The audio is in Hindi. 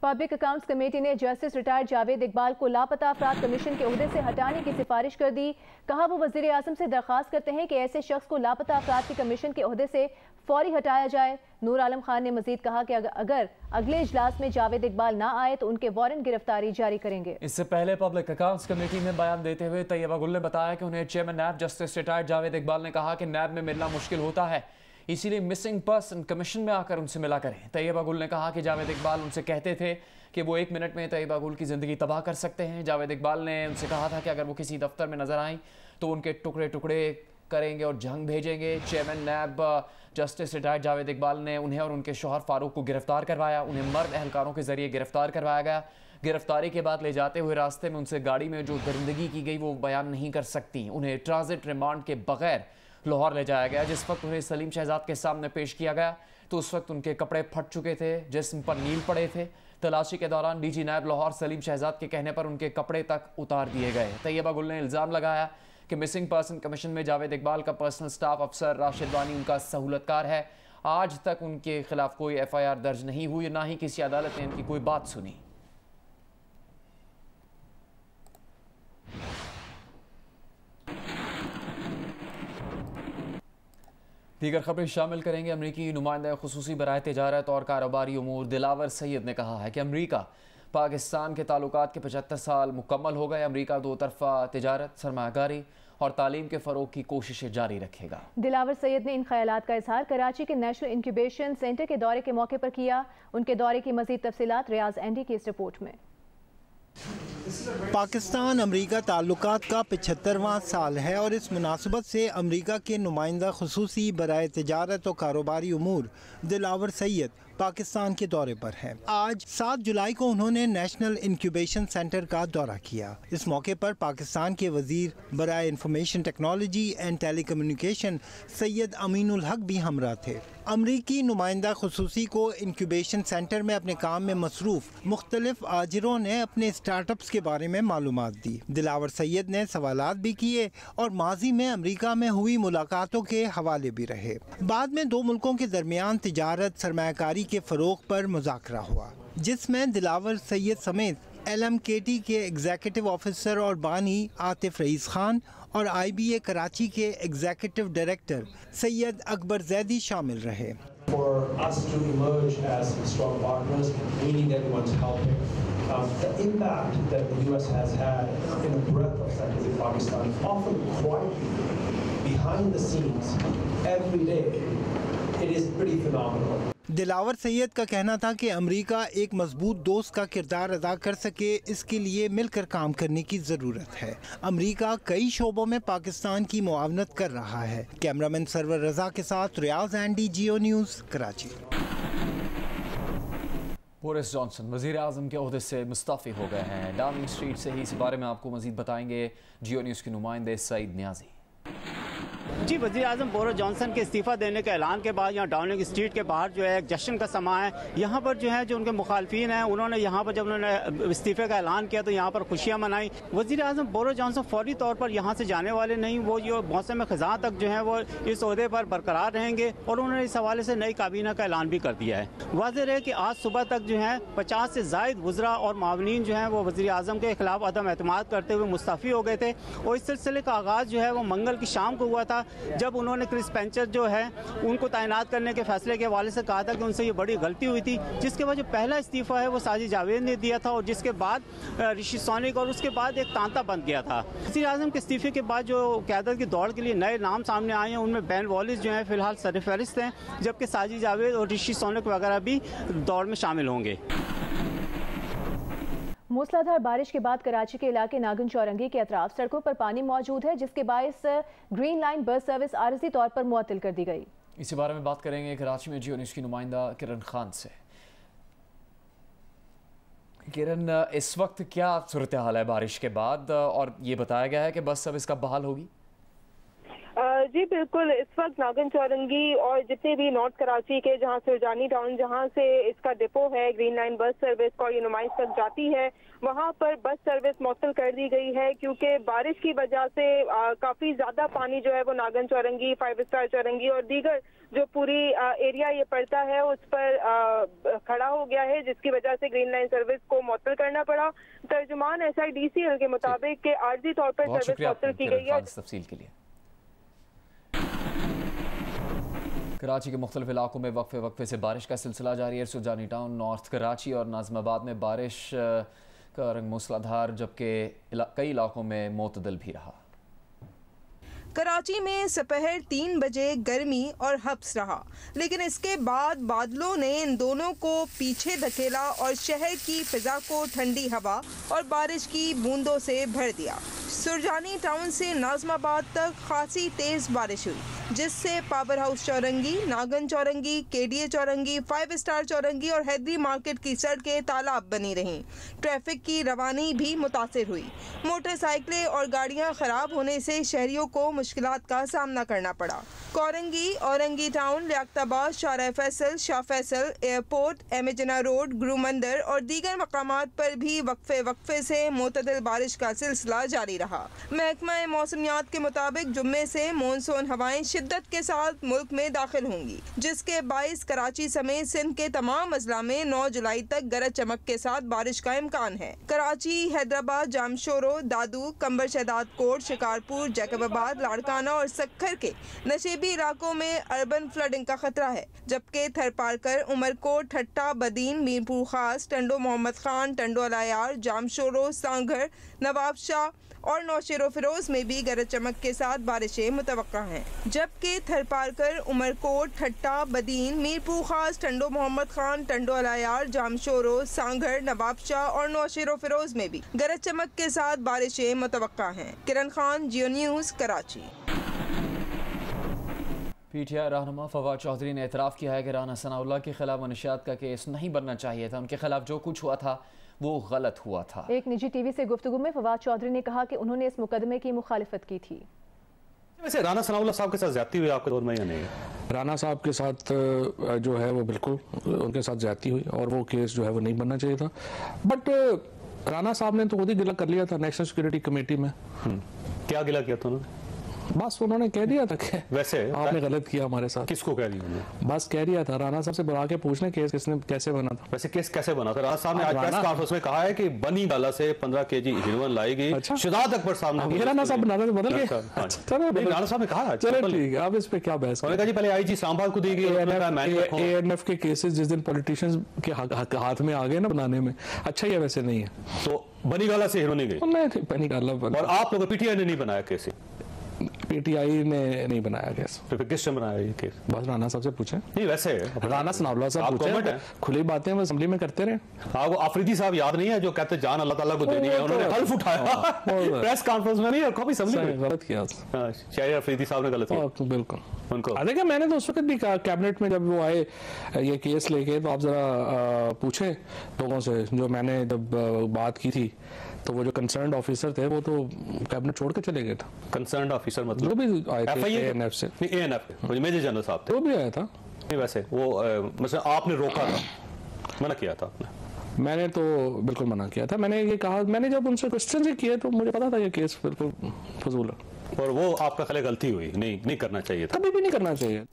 पब्लिक अकाउंट्स कमेटी ने जस्टिस रिटायर्ड जावेद इकबाल को लापता अफराद कमीशन के ओहदे से हटाने की सिफारिश कर दी। कहा वो वजीर आजम से दरख्वास्त करते हैं कि ऐसे शख्स को लापता अफराद के कमीशन के ओहदे से फौरी हटाया जाए। नूर आलम खान ने मजीद कहा कि अगर अगले इजलास में जावेद इकबाल ना आए तो उनके वारंट गिरफ्तारी जारी करेंगे। इससे पहले पब्लिक अकाउंट्स कमेटी में बयान देते हुए तैयबा गुल ने बताया कि उन्हें chairman NAB justice retired Javed Iqbal ने कहा कि नैब में मिलना मुश्किल होता है, इसीलिए मिसिंग पर्सन कमीशन में आकर उनसे मिला करें। तैयबा गुल ने कहा कि जावेद इकबाल उनसे कहते थे कि वो 1 मिनट में तैयबा गुल की ज़िंदगी तबाह कर सकते हैं। जावेद इकबाल ने उनसे कहा था कि अगर वो किसी दफ्तर में नजर आएँ तो उनके टुकड़े टुकड़े करेंगे और जंग भेजेंगे। Chairman NAB justice retired Javed Iqbal ने उन्हें और उनके शौहर फारूक को गिरफ्तार करवाया। उन्हें मर्द एहलकारों के जरिए गिरफ्तार करवाया गया। गिरफ्तारी के बाद ले जाते हुए रास्ते में उनसे गाड़ी में जो दरिंदगी की गई वो बयान नहीं कर सकती। उन्हें ट्रांजिट रिमांड के बगैर लाहौर ले जाया गया। जिस वक्त उन्हें सलीम शहजाद के सामने पेश किया गया तो उस वक्त उनके कपड़े फट चुके थे, जिस्म पर नील पड़े थे। तलाशी के दौरान डीजी नायब लाहौर सलीम शहजाद के कहने पर उनके कपड़े तक उतार दिए गए। तैयबा गुल ने इल्ज़ाम लगाया कि मिसिंग पर्सन कमीशन में जावेद इकबाल का पर्सनल स्टाफ अफसर राशिद वानी उनका सहूलतकार है। आज तक उनके खिलाफ कोई FIR दर्ज नहीं हुई, ना ही किसी अदालत ने उनकी कोई बात सुनी। दीगर खबरें शामिल करेंगे। अमरीकी नुमाइंदा खुसूसी बराए तिजारत और कारोबारी उमूर दिलावर सैयद ने कहा है कि अमरीका पाकिस्तान के ताल्लुकात के 75 साल मुकम्मल हो गए। अमरीका दो तरफा तिजारत, सरमायाकारी और तालीम के फ़रोग की कोशिशें जारी रखेगा। दिलावर सैयद ने इन ख्यालात का इजहार कराची के नेशनल इंक्यूबेशन सेंटर के दौरे के मौके पर किया। उनके दौरे की मजीद तफसीलात रियाज एंडी की इस रिपोर्ट में। पाकिस्तान अमरीका ताल्लुकात का 75वां साल है और इस मुनासबत से अमरीका के नुमाइंदा खुसूसी बराए तिजारत और कारोबारी उमूर दिलावर सैयद पाकिस्तान के दौरे पर हैं। आज 7 जुलाई को उन्होंने नेशनल इंक्यूबेशन सेंटर का दौरा किया। इस मौके पर पाकिस्तान के वजीर बराए information technology and telecommunication Syed Aminul Haq भी हमरा थे। अमरीकी नुमाइंदा खुसूसी को इंक्यूबेशन सेंटर में अपने काम में मसरूफ मुख्तलिफ आजिरों ने अपने स्टार्टअप्स के बारे में मालूमात दी। दिलावर सैयद ने सवालात भी किए और माजी में अमरीका में हुई मुलाकातों के हवाले भी रहे। बाद में दो मुल्कों के दरमियान तिजारत, सरमायाकारी के फरोग पर मुज़ाकरा हुआ, जिसमें दिलावर सैयद समेत LMKT के एग्जीक्यूटिव ऑफिसर और बानी आतिफ रईस खान और IBA कराची के एग्जीक्यूटिव डायरेक्टर सैयद अकबर जैदी शामिल रहे। For us to emerge as strong partners, we need everyone's help here. The impact that the US has had in the breadth of sectors in Pakistan, often quietly behind the scenes, every day, it is pretty phenomenal. Dilawar Syed का कहना था कि अमेरिका एक मजबूत दोस्त का किरदार अदा कर सके, इसके लिए मिलकर काम करने की ज़रूरत है। अमेरिका कई शोबों में पाकिस्तान की मुआवनत कर रहा है। कैमरामैन सरवर रजा के साथ रियाज एंडी, जियो न्यूज़, कराची। बोरिस जॉनसन वज़ीर आज़म के ओहदे से मुस्तफ़ी हो गए हैं। डाउनिंग स्ट्रीट से ही इस बारे में आपको मज़ीद बताएंगे जियो न्यूज़ के नुमाइंदे सईद न्याजी। जी, वज़ीर आज़म बोरिस जॉनसन के इस्तीफ़ा देने के ऐलान के बाद यहाँ डाउनिंग स्ट्रीट के बाहर जो है एक जश्न का समा है। यहाँ पर जो है जो उनके मुखालफिन हैं उन्होंने यहाँ पर जब उन्होंने इस्तीफ़े का ऐलान किया तो यहाँ पर खुशियाँ मनाई। वज़ीर आज़म बोरिस जॉनसन फौरी तौर पर यहाँ से जाने वाले नहीं, वो जो मौसम ख़ज़ां तक जो है वो इस ओहदे पर बरकरार रहेंगे और उन्होंने इस हवाले से नई काबीना का ऐलान भी कर दिया है। वाज़ेह है कि आज सुबह तक जो है 50 से ज़ायद वज़रा और मावनीन जो हैं वो वज़ीर आज़म के खिलाफ अदम एतमाद करते हुए मुस्तफ़ी हो गए थे और इस सिलसिले का आगाज़ जो है वो मंगल की शाम को हुआ था, जब उन्होंने क्रिस पेंचर जो है उनको तैनात करने के फैसले के हवाले से कहा था कि उनसे ये बड़ी गलती हुई थी, जिसके बाद जो पहला इस्तीफ़ा है वो साजिद जावेद ने दिया था और जिसके बाद ऋषि सोनीक और उसके बाद एक तांता बन गया था। वज़ीर आज़म के इस्तीफ़े के बाद जो क़यादत की दौड़ के लिए नए नाम सामने आए हैं उनमें बैन वॉलिस जो है फिलहाल सरफहरिस्त हैं, जबकि साजिद जावेद और ऋषि सोनीक वगैरह भी दौड़ में शामिल होंगे। मूसलाधार बारिश के बाद कराची के इलाके नागन चौरंगी के अतराफ सड़कों पर पानी मौजूद है, जिसके बायस ग्रीन लाइन बस सर्विस आरजी तौर पर मुअत्तल कर दी गई। इसी बारे में बात करेंगे कराची में जियो न्यूज़ की नुमाइंदा किरण खान से। किरण, इस वक्त क्या सूरत हाल है बारिश के बाद, और ये बताया गया है कि बस सर्विस कब बहाल होगी? जी बिल्कुल, इस वक्त नागन चौरंगी और जितने भी नॉर्थ कराची के जहां सुरजानी टाउन जहां से इसका डिपो है, ग्रीन लाइन बस सर्विस और ये नुमाइश तक जाती है, वहां पर बस सर्विस मुअत्तल कर दी गई है क्योंकि बारिश की वजह से काफी ज्यादा पानी जो है वो नागन चौरंगी, 5 स्टार चौरंगी और दीगर जो पूरी एरिया ये पड़ता है उस पर खड़ा हो गया है, जिसकी वजह से ग्रीन लाइन सर्विस को मुअत्तल करना पड़ा। तर्जुमान SIDCL के मुताबिक के आर्जी तौर पर सर्विस मुअत्तल की गई है। तफसील के लिए कराची के मुख्तलिफ इलाकों में वक्फे वक्फे से बारिश का सिलसिला जारी है। सुरजानी टाउन, नॉर्थ कराची और नाज़िमाबाद में बारिश का रंग मूसलाधार, जबकि कई इलाकों में मोतदल भी रहा। कराची में दोपहर 3 बजे गर्मी और हब्स रहा, लेकिन इसके बाद बादलों ने इन दोनों को पीछे धकेला और शहर की फिजा को ठंडी हवा और बारिश की बूंदों से भर दिया। सुरजानी टाउन से नाज़िमाबाद तक खासी तेज बारिश हुई, जिससे पावर हाउस चौरंगी, नागन चौरंगी, KDA चौरंगी, 5 स्टार चौरंगी और हैदरी मार्केट की सड़कें तालाब बनी रहीं। ट्रैफिक की रवानी भी मुतासिर हुई। मोटरसाइकिलें और गाड़ियां खराब होने से शहरियों को मुश्किलात का सामना करना पड़ा। कोरंगी, औरंगी टाउन, लियाकताबाद, शारा फैसल, शाह फैसल, एयरपोर्ट, एमेजना रोड, गुरु मंदिर और दीगर मकामात पर भी वक्फे वक्फे से मोतदल बारिश का सिलसिला जारी रहा। महकमा मौसमियात के मुताबिक जुम्मे से मानसून हवाएं शिद्दत के साथ मुल्क में दाखिल होंगी, जिसके बाइस कराची समेत सिंध के तमाम अजला में 9 जुलाई तक गरज चमक के साथ बारिश का इम्कान है। कराची, हैदराबाद, जामशोरो, दादू, कंबर शहदाद कोट, शिकारपुर, जैकबाबाद, लाड़काना और सक्खर के नशेबी इलाकों में अर्बन फ्लडिंग का खतरा है, जबकि थरपारकर, उमरकोट, ठट्टा, बदीन, मीरपुर खास, टंडो मोहम्मद खान, टंडो अलायार, जामशोरो, सांघर, नवाब शाह और नौशेरो फिरोज में भी गरज चमक के साथ बारिशें मुतवक्का हैं, जबकि थरपारकर, उमरकोट, ठट्टा, बदीन, मीरपुर खास, टंडो मोहम्मद खान, टंडो अलायार, जामशोरो, सांघर, नवाब शाह और नौशेरो फिरोज में भी गरज चमक के साथ बारिशें मुतवक्का हैं। किरण खान, जियो न्यूज़, कराची। PTI रहनुमा फवाद चौधरी ने एतराफ़ किया है कि राना सनाउल्लाह के खिलाफ मनशियात का केस नहीं बनना चाहिए था। उनके खिलाफ जो कुछ हुआ था वो गलत हुआ था। एक निजी टीवी से गुफ्तगू में फवाद चौधरी ने कहा कि उन्होंने इस मुकदमे की मुखालिफत की थी। वैसे राना सनाउल्लाह साहब के साथ ज्यादती हुई आपके दौर में या नहीं? राना साहब के साथ जो है वो बिल्कुल उनके साथ ज्यादती हुई और वो केस जो है वो नहीं बनना चाहिए था। बट राना साहब ने तो खुद ही गिला कर लिया था नेशनल सिक्योरिटी कमेटी में। क्या गिला किया था उन्होंने? बस उन्होंने कह दिया था कि वैसे आपने गलत किया हमारे साथ। किसको कह दिया उन्होंने? बस कह दिया था राना साहब से बुला के पूछने केस किसने कैसे बना था। वैसे केस कैसे बना था? राना साहब ने आज प्रेस कॉन्फ्रेंस में कहा है कि बनी डाला से 15 kg हेरोइन लाई गई। अच्छा? शहजाद अकबर साहब ने राना साहब बदल गए। राना साहब ने कहा चलो ठीक है, अब इस पे क्या बहस कहा जी? पहले IG इस्लामाबाद को दी गई। ANF के केसेस जिस दिन पॉलिटिशियंस के हाथ में आ गए ना बनाने में, अच्छा ही वैसे नहीं है। तो बनी गाला से हेरोइन गई। बनी गाला और आप लोग PTI ने नहीं बनाया केस? PTI ने नहीं बनाया केस। फिर किसने बनाया ये केस? बस राना साहब से पूछे। नहीं वैसे राना सनाउल्लाह साहब पूछे, खुली बातें वो असेंबली में करते रहे। हाँ, वो आफरीदी साहब याद नहीं है जो कहते जान अल्लाह ताला को देनी है, उन्होंने हल्फ उठाया प्रेस कॉन्फ्रेंस में। नहीं कभी असेंबली में गलत किया। शायद आफरीदी साहब ने गलत किया। बिल्कुल उनको देखिए, मैंने तो उस वक्त भी कहा कैबिनेट में जब वो आए ये केस लेके, तो आप जरा पूछे लोगों से। जो मैंने जब बात की थी तो वो जो कंसर्न्ड ऑफिसर थे वो तो कैबिनेट छोड़ के चले गए थे। कंसर्न्ड ऑफिसर मतलब जो भी आए थे ANF से। नहीं ANF मेजर जनरल साहब थे, वो भी आया था। नहीं वैसे वो मतलब आपने रोका था, मना किया था आपने? मैंने तो बिल्कुल मना किया था। मैंने ये कहा, मैंने जब उनसे क्वेश्चन ही किए तो मुझे पता था ये केस बिल्कुल फजूल है। और वो आपका ख्याल गलती हुई, नहीं करना चाहिए था। कभी भी नहीं करना चाहिए।